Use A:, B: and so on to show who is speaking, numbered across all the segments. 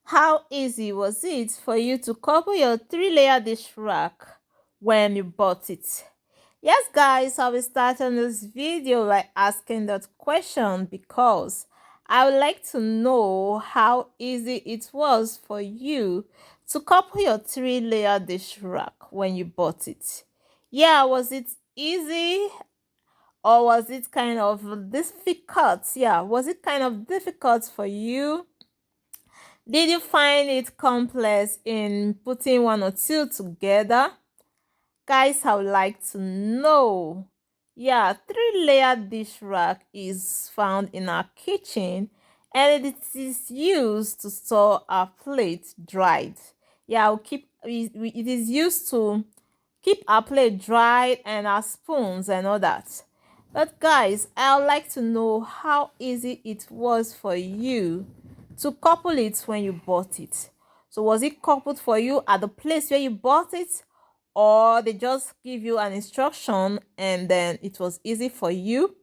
A: How easy was it for you to couple your three-layer dish rack when you bought it? Yes, guys, I will start on this video by asking that question because I would like to know how easy it was for you to couple your three-layer dish rack when you bought it. Yeah, was it easy or was it kind of difficult? Yeah, was it kind of difficult for you? Did you find it complex in putting one or two together? Guys, I would like to know. Yeah, three-layer dish rack is found in our kitchen and it is used to store our plates dried. Yeah, it is used to keep our plate dried and our spoons and all that. But guys, I would like to know how easy it was for you to couple it when you bought it. So was it coupled for you at the place where you bought it, or they just give you an instruction and then it was easy for you?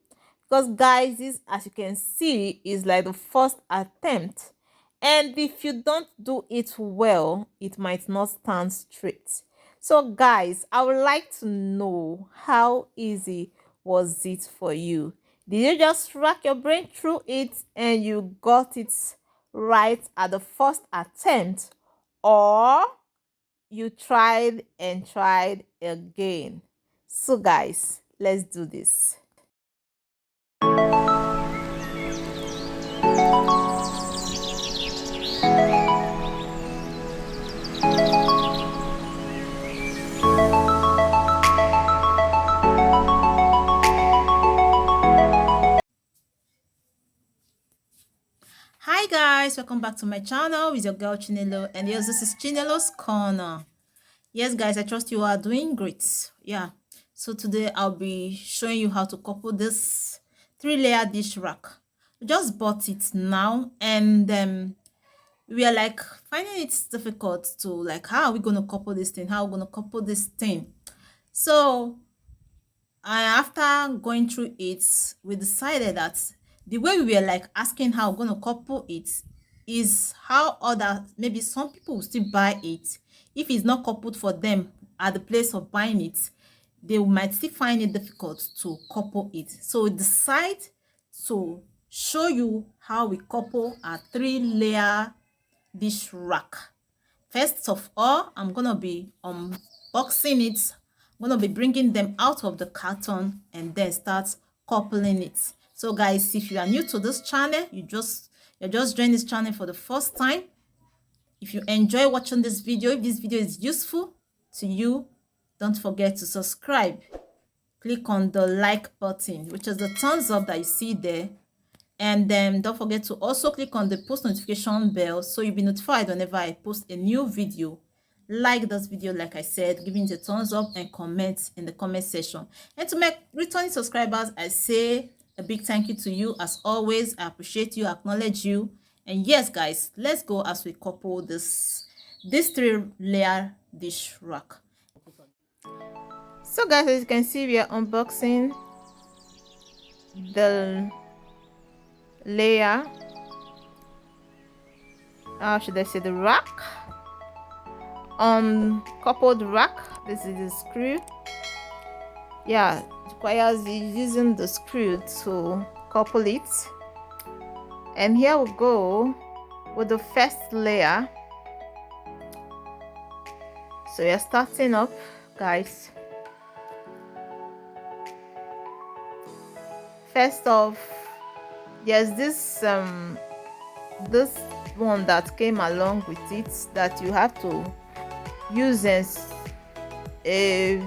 A: Because guys, this, as you can see, is like the first attempt, and if you don't do it well, it might not stand straight. So guys, I would like to know, how easy was it for you? Did you just rack your brain through it and you got it right at the first attempt, or you tried and tried again? So guys, let's do this. Hi guys, welcome back to my channel with your girl Chinelo, and yes, this is Chinelo's Corner. Yes guys, I trust you are doing great. Yeah, so today I'll be showing you how to couple this three-layer dish rack. We just bought it now, and we are like finding it difficult to, like, how are we going to couple this thing, how are we going to couple this thing. So after going through it, we decided that the way we were like asking how we're going to couple it is how other, maybe some people will still buy it. If it's not coupled for them at the place of buying it, they might still find it difficult to couple it. So we decide to show you how we couple a three-layer dish rack. First of all, I'm gonna be unboxing it. I'm gonna be bringing them out of the carton and then start coupling it. So guys, if you are new to this channel, you're just joining this channel for the first time, if you enjoy watching this video, if this video is useful to you, don't forget to subscribe. Click on the like button, which is the thumbs up that you see there, and then don't forget to also click on the post notification bell so you'll be notified whenever I post a new video. Like this video, like I said, giving it a thumbs up and comment in the comment section. And to my returning subscribers, I say a big thank you to you. As always, I appreciate you, acknowledge you. And yes guys, let's go as we couple this three-layer dish rack. So guys, as you can see, we are unboxing the layer, should I say the rack, coupled rack. This is the screw. Yeah, it requires using the screw to couple it. And here we go with the first layer. So we are starting up, guys. First off, there's this one that came along with it that you have to use as a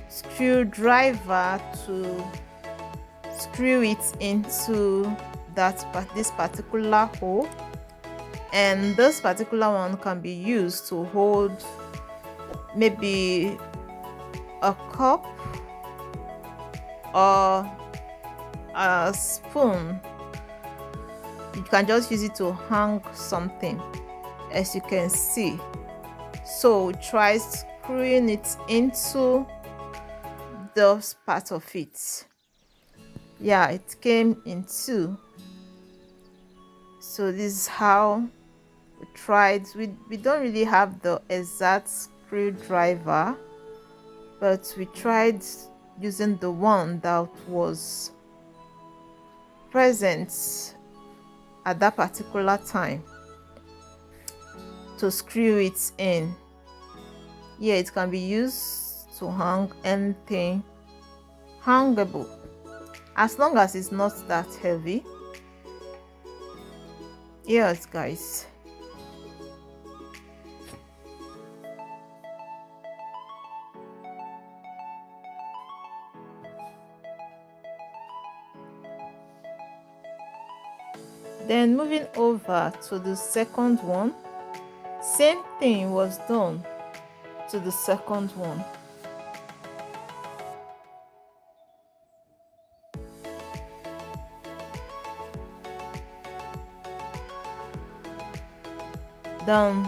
A: screwdriver to screw it into this particular hole, and this particular one can be used to hold maybe a cup or a spoon. You can just use it to hang something, as you can see. So try screwing it into those part of it. Yeah, it came in two. So this is how we don't really have the exact screwdriver, but we tried using the one that was present at that particular time to screw it in. Yeah, it can be used to hang anything hangable as long as it's not that heavy. Yes, guys. Then moving over to the second one, same thing was done to the second one. Then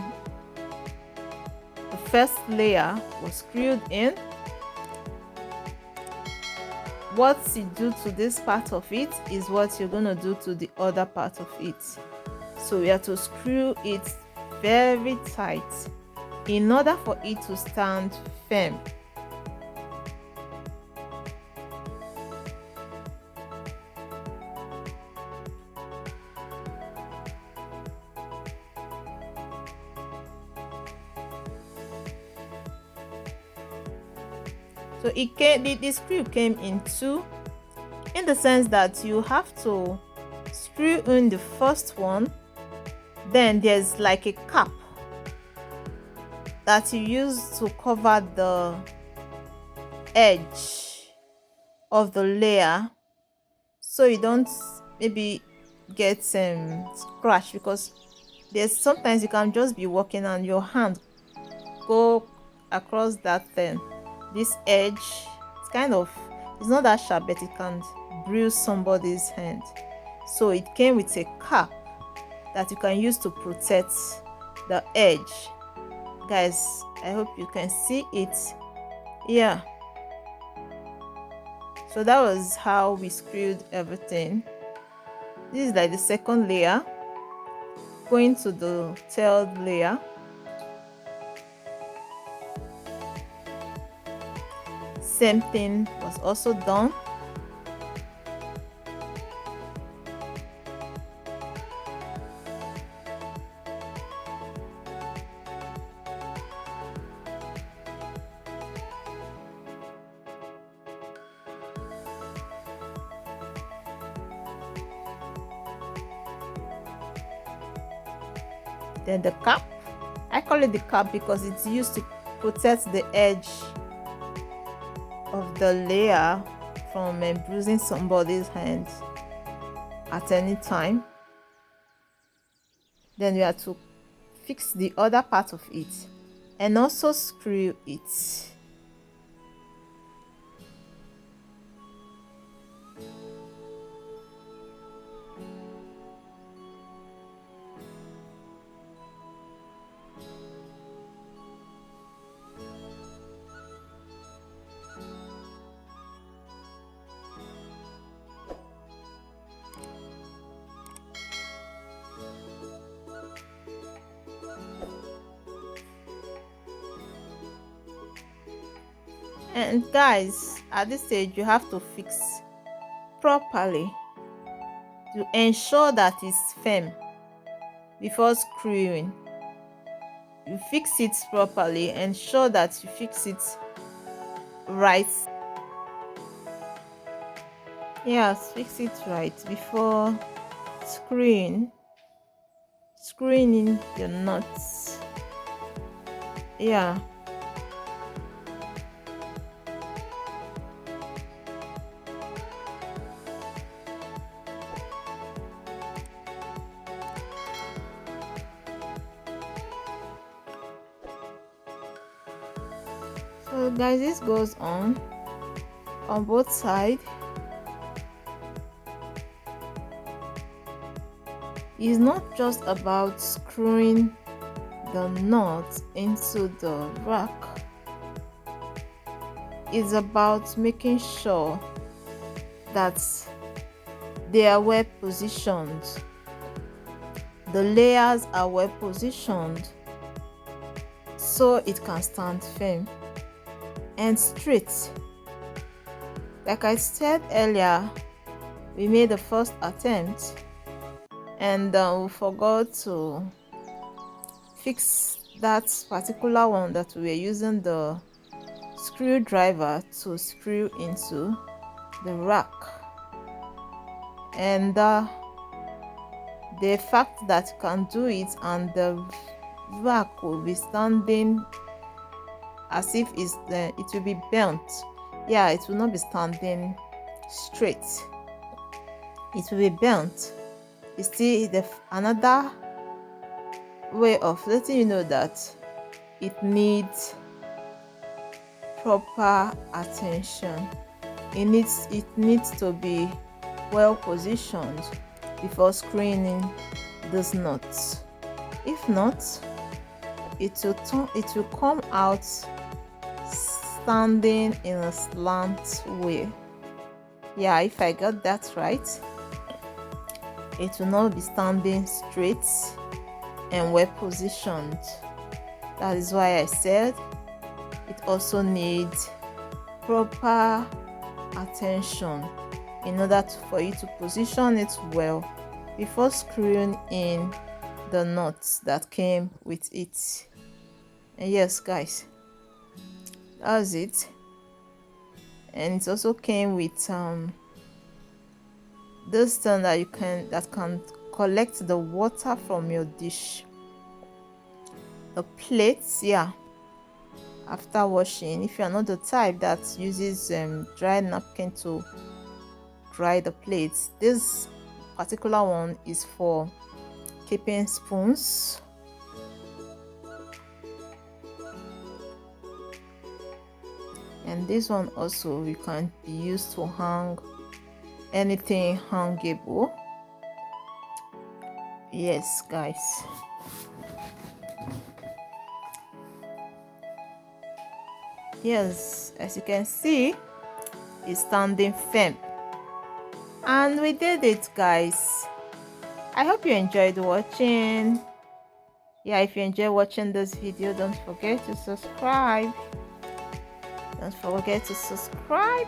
A: the first layer was screwed in. What you do to this part of it is what you're going to do to the other part of it. So we have to screw it very tight in order for it to stand firm. So the screw came in two, in the sense that you have to screw in the first one, then there's like a cap that you use to cover the edge of the layer, so you don't maybe get scratch, because there's sometimes you can just be walking and your hand go across that thing. This edge, it's not that sharp, but it can bruise somebody's hand. So it came with a cap that you can use to protect the edge. Guys, I hope you can see it. Yeah, so that was how we screwed everything. This is like the second layer. Going to the third layer. Same thing was also done. Then the cap, I call it the cap because it's used to protect the edge of the layer from bruising somebody's hand at any time. Then we have to fix the other part of it and also screw it. And guys, at this stage you have to fix properly to ensure that it's firm before screwing. You fix it properly, ensure that you fix it right. Yes, fix it right before screwing in the nuts. Yeah. So guys, this goes on both sides. It's not just about screwing the nut into the rack. It's about making sure that they are well positioned the layers are well positioned so it can stand firm and straight. Like I said earlier, we made the first attempt and we forgot to fix that particular one that we were using the screwdriver to screw into the rack, and the fact that you can do it and the rack will be standing as if it will be bent. Yeah, it will not be standing straight, it will be bent. You see, another way of letting you know that it needs proper attention. It needs to be well positioned before screwing in those nuts. If not, it will come out standing in a slant way. Yeah, if I got that right, it will not be standing straight and well positioned. That is why I said it also needs proper attention in order for you to position it well before screwing in the nuts that came with it. And yes guys, that's it. And it also came with this thing that can collect the water from your dish, the plates. Yeah, after washing, if you are not the type that uses dry napkin to dry the plates, this particular one is for keeping spoons. And this one also you can be used to hang anything hangable. Yes guys, yes, as you can see, it's standing firm, and we did it guys. I hope you enjoyed watching. Yeah, if you enjoy watching this video, don't forget to subscribe. Don't forget to subscribe,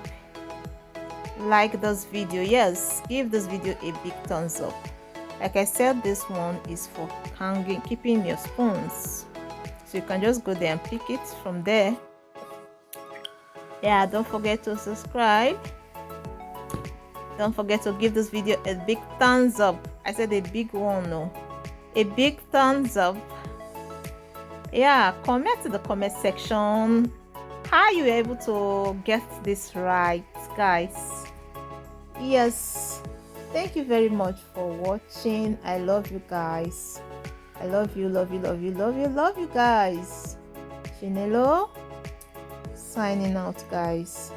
A: like this video. Yes, give this video a big thumbs up. Like I said, this one is for keeping your spoons, so you can just go there and pick it from there. Yeah, don't forget to subscribe. Don't forget to give this video a big thumbs up. I said a big one, no, a big thumbs up. Yeah, comment in the comment section how you were able to get this right, guys. Yes, thank you very much for watching. I love you guys. I love you, love you, love you, love you, love you guys. Chinelo signing out guys.